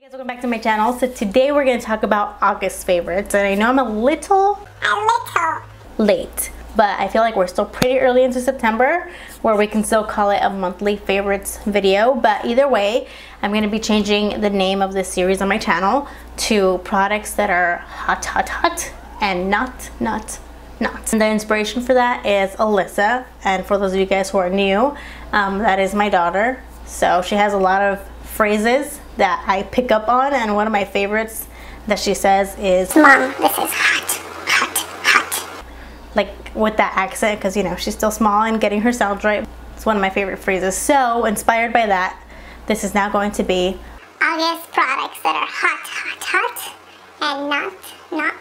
Hey guys, welcome back to my channel. So today we're going to talk about August favorites, and I know I'm a little late, but I feel like we're still pretty early into September where we can still call it a monthly favorites video. But either way, I'm going to be changing the name of this series on my channel to products that are hot and not. And the inspiration for that is Alyssa, and for those of you guys who are new, that is my daughter. So she has a lot of phrases that I pick up on, and one of my favorites that she says is, "Mom, this is hot." Like with that accent, because you know she's still small and getting her sounds right. It's one of my favorite phrases. So inspired by that, this is now going to be August products that are hot and not.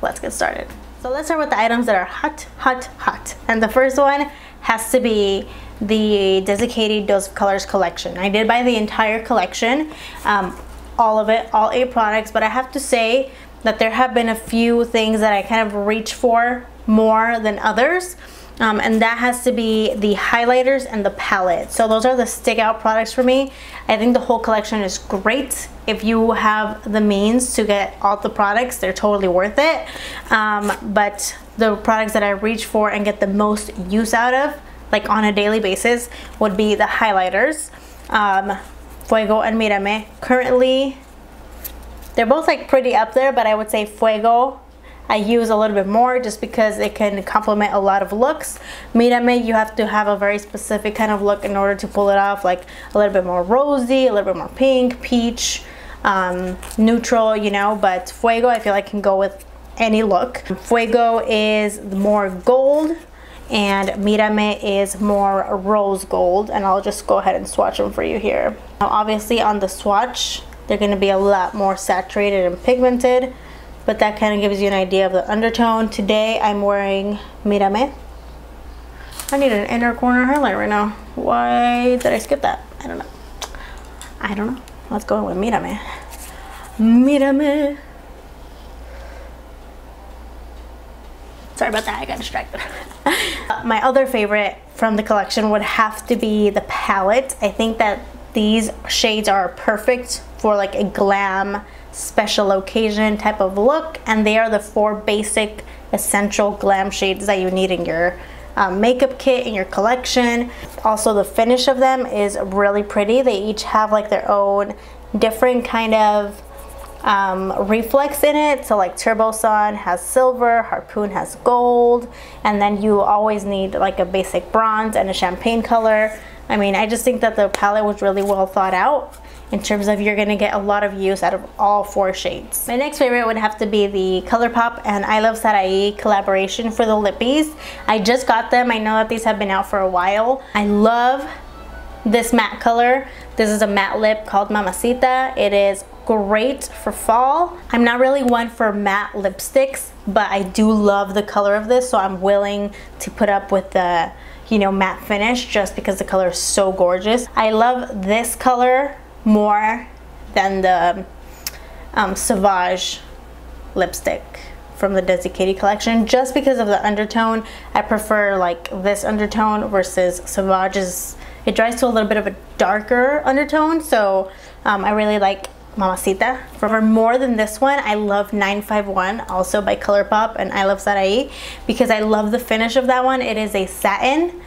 Let's get started. So let's start with the items that are hot. And the first one has to be the DESIxKATY Dose of Colors collection. I did buy the entire collection, all of it, all 8 products, but I have to say that there have been a few things that I kind of reach for more than others. And that has to be the highlighters and the palette. So those are the stick out products for me. I think the whole collection is great. If you have the means to get all the products, they're totally worth it. But the products that I reach for and get the most use out of, like on a daily basis, would be the highlighters. FUEGO and MIRAME. Currently, they're both like pretty up there, but I would say FUEGO I use a little bit more just because it can complement a lot of looks. MIRAME, you have to have a very specific kind of look in order to pull it off, like a little bit more rosy, a little bit more pink, peach, neutral, you know, but FUEGO I feel like can go with any look. FUEGO is more gold and MIRAME is more rose gold, and I'll just go ahead and swatch them for you here. Now obviously on the swatch, they're going to be a lot more saturated and pigmented, but that kind of gives you an idea of the undertone. Today I'm wearing MIRAME. I need an inner corner highlight right now. Why did I skip that? I don't know. Let's go with MIRAME. MIRAME. Sorry about that, I got distracted. My other favorite from the collection would have to be the palette. I think that these shades are perfect for like a glam special occasion type of look, and they are the 4 basic essential glam shades that you need in your makeup kit in your collection. Also the finish of them is really pretty. They each have like their own different kind of reflex in it. So like Turbo Sun has silver, Harpoon has gold, and then you always need like a basic bronze and a champagne color. I mean, I just think that the palette was really well thought out in terms of you're gonna get a lot of use out of all 4 shades. My next favorite would have to be the ColourPop and ILuvSarahi collaboration for the lippies. I just got them. I know that these have been out for a while. I love this matte color. This is a matte lip called Mamacita. It is great for fall. I'm not really one for matte lipsticks, but I do love the color of this, so I'm willing to put up with the, you know, matte finish just because the color is so gorgeous. I love this color more than the Sauvage lipstick from the DESIxKATY collection, just because of the undertone. I prefer like this undertone versus Sauvage's. It dries to a little bit of a darker undertone, so I really like Mamacita. For more than this one, I love 951, also by ColourPop and ILuvSarahi, because I love the finish of that one. It is a satin,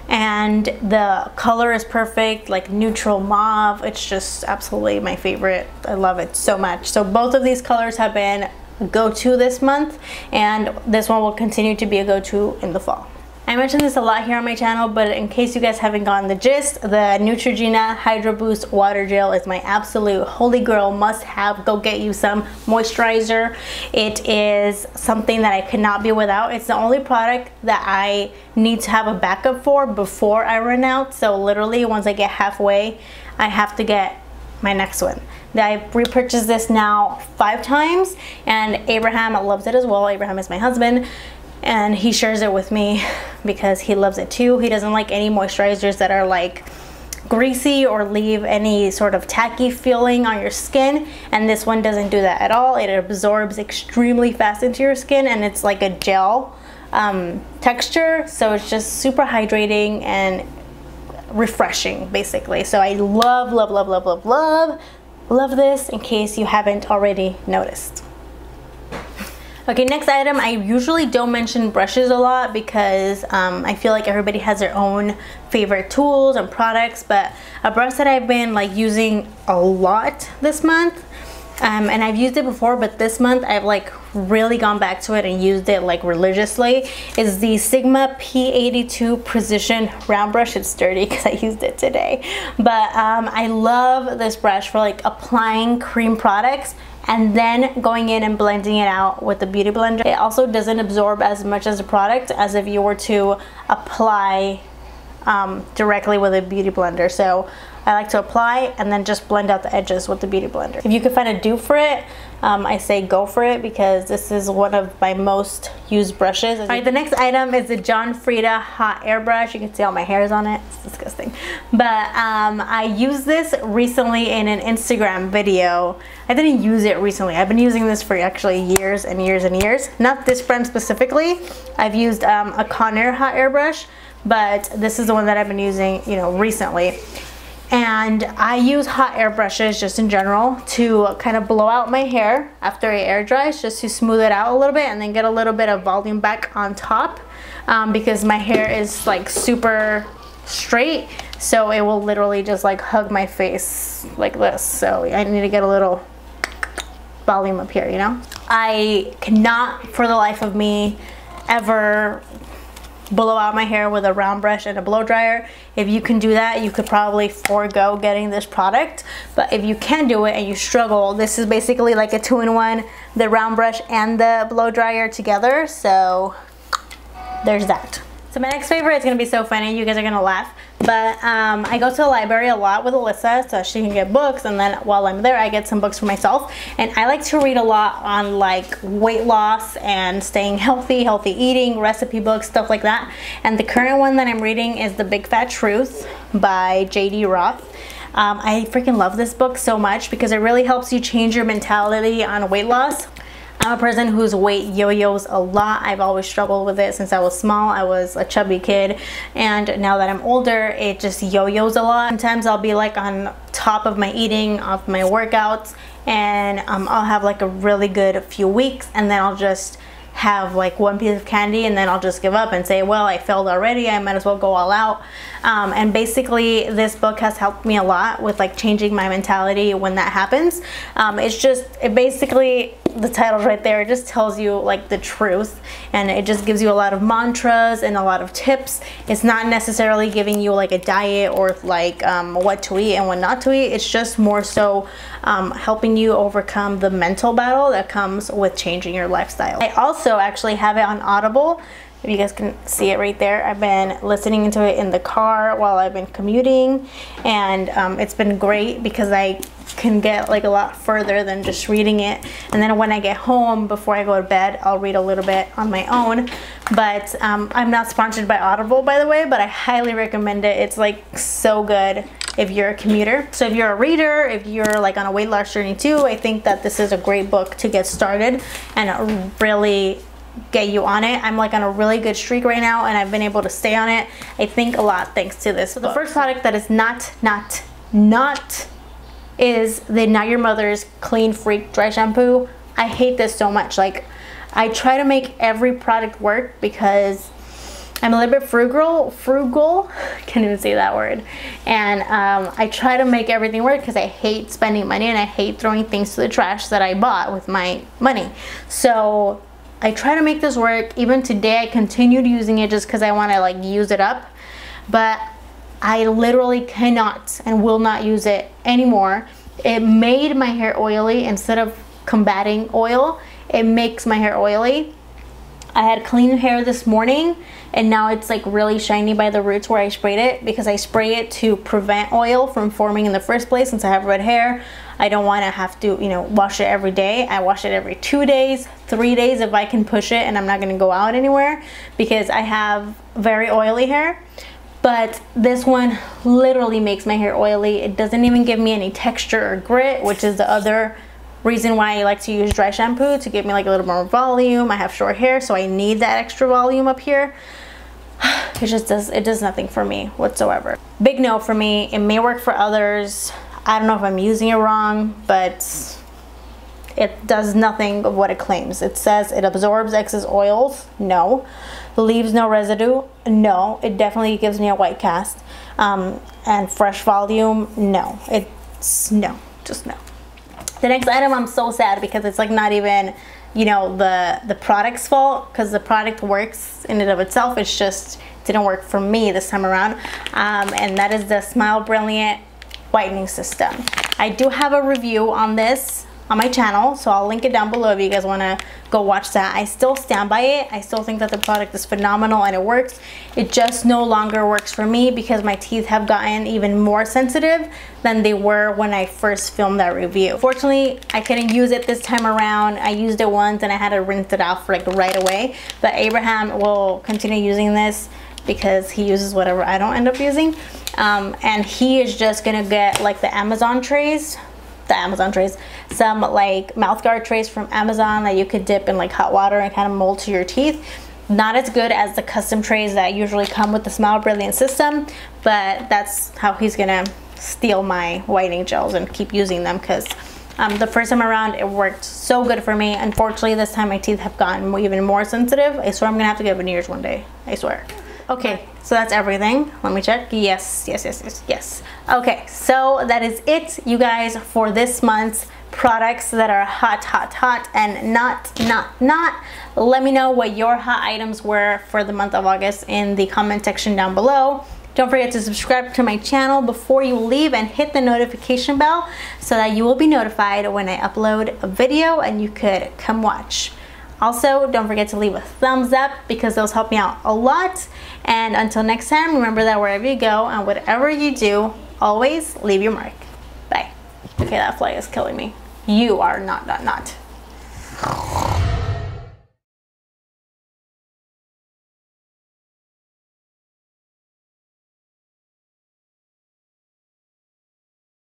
and the color is perfect, like neutral mauve. It's just absolutely my favorite. I love it so much. So both of these colors have been go-to this month, and this one will continue to be a go-to in the fall. I mentioned this a lot here on my channel, but in case you guys haven't gotten the gist, the NEUTROGENA Hydro Boost Water Gel is my absolute holy grail must have. Go get you some moisturizer. It is something that I cannot be without. It's the only product that I need to have a backup for before I run out. So literally once I get halfway, I have to get my next one. I've repurchased this now 5 times, and Abraham loves it as well. Abraham is my husband, and he shares it with me because he loves it too. He doesn't like any moisturizers that are like greasy or leave any sort of tacky feeling on your skin, and this one doesn't do that at all. It absorbs extremely fast into your skin, and it's like a gel texture, so it's just super hydrating and refreshing basically. So I love love this in case you haven't already noticed. Okay, next item, I usually don't mention brushes a lot because I feel like everybody has their own favorite tools and products, but a brush that I've been like using a lot this month, and I've used it before, but this month I've like really gone back to it and used it like religiously, is the Sigma P82 Precision Round Brush. It's dirty because I used it today, but I love this brush for like applying cream products and then going in and blending it out with the Beauty Blender. It also doesn't absorb as much as a product as if you were to apply directly with a Beauty Blender. So I like to apply and then just blend out the edges with the Beauty Blender. If you could find a dupe for it, I say go for it because this is one of my most used brushes. All right, the next item is the John Frieda Hot Air Brush. You can see all my hairs on it. It's disgusting. But I used this recently in an Instagram video. I didn't use it recently. I've been using this for actually years and years and years. Not this brand specifically. I've used a Conair Hot Air Brush, but this is the one that I've been using, you know, recently. And I use hot air brushes just in general to kind of blow out my hair after it air dries, just to smooth it out a little bit and then get a little bit of volume back on top, because my hair is like super straight, so it will literally just like hug my face like this. So I need to get a little volume up here, you know? I cannot for the life of me ever blow out my hair with a round brush and a blow dryer. If you can do that, you could probably forego getting this product, but if you can do it and you struggle, this is basically like a 2-in-1, the round brush and the blow dryer together. So there's that. So my next favorite is gonna be so funny, you guys are gonna laugh, but I go to the library a lot with Alyssa so she can get books, and then while I'm there I get some books for myself, and I like to read a lot on like weight loss and staying healthy, healthy eating, recipe books, stuff like that. And the current one that I'm reading is The Big Fat Truth by J.D. Roth. I freaking love this book so much because it really helps you change your mentality on weight loss. I'm a person whose weight yo-yos a lot. I've always struggled with it since I was small. I was a chubby kid, and now that I'm older, it just yo-yos a lot. Sometimes I'll be like on top of my eating, off my workouts, and I'll have like a really good few weeks, and then I'll just have like one piece of candy and then I'll just give up and say, well, I failed already, I might as well go all out. And basically this book has helped me a lot with like changing my mentality when that happens. It basically, the title's right there, it just tells you like the truth, and it just gives you a lot of mantras and a lot of tips. It's not necessarily giving you like a diet or like what to eat and what not to eat. It's just more so helping you overcome the mental battle that comes with changing your lifestyle. I also actually have it on Audible. If you guys can see it right there, I've been listening to it in the car while I've been commuting, and it's been great because I can get like a lot further than just reading it. And then when I get home before I go to bed, I'll read a little bit on my own. But I'm not sponsored by Audible, by the way, but I highly recommend it. It's like so good if you're a commuter. So if you're a reader, if you're like on a weight loss journey too, I think that this is a great book to get started and really get you on it. I'm like on a really good streak right now, and I've been able to stay on it, I think, a lot thanks to this. So the first product that is not is the Not Your Mother's Clean Freak Dry Shampoo. I hate this so much. Like, I try to make every product work because I'm a little bit frugal, can't even say that word, and I try to make everything work because I hate spending money and I hate throwing things to the trash that I bought with my money. So I try to make this work. Even today I continued using it just because I want to like use it up, but I literally cannot and will not use it anymore. It made my hair oily instead of combating oil. It makes my hair oily. I had clean hair this morning, and now it's like really shiny by the roots where I sprayed it, because I spray it to prevent oil from forming in the first place. Since I have red hair, I don't want to have to, you know, wash it every day. I wash it every 2 days, 3 days if I can push it, and I'm not going to go out anywhere because I have very oily hair. But this one literally makes my hair oily. It doesn't even give me any texture or grit, which is the other reason why I like to use dry shampoo, to give me like a little more volume. I have short hair, so I need that extra volume up here. It does nothing for me whatsoever. Big no for me. It may work for others. I don't know if I'm using it wrong, but it does nothing of what it claims. It says it absorbs excess oils. No. Leaves no residue. No. It definitely gives me a white cast. And fresh volume. No. It's no. Just no. The next item, I'm so sad because it's like not even, you know, the product's fault, because the product works in and of itself. It's just didn't work for me this time around. And that is the Smile Brilliant whitening system. I do have a review on this on my channel, so I'll link it down below if you guys want to go watch that. I still stand by it. I still think that the product is phenomenal and it works. It just no longer works for me because my teeth have gotten even more sensitive than they were when I first filmed that review. Fortunately, I couldn't use it this time around. I used it once and I had to rinse it off like right away, but Abraham will continue using this because he uses whatever I don't end up using. And he is just gonna get like the Amazon trays, some like mouth guard trays from Amazon that you could dip in like hot water and kind of mold to your teeth. Not as good as the custom trays that usually come with the Smile Brilliant system, but that's how he's gonna steal my whitening gels and keep using them, because the first time around it worked so good for me. Unfortunately, this time my teeth have gotten even more sensitive. I swear I'm gonna have to get veneers one day, I swear. Okay, so that's everything. Let me check. Yes. Okay, so that is it, you guys, for this month's products that are hot and not. Let me know what your hot items were for the month of August in the comment section down below. Don't forget to subscribe to my channel before you leave and hit the notification bell so that you will be notified when I upload a video and you could come watch. Also, don't forget to leave a thumbs up because those help me out a lot. And until next time, remember that wherever you go and whatever you do, always leave your mark. Bye. Okay, that fly is killing me. You are not.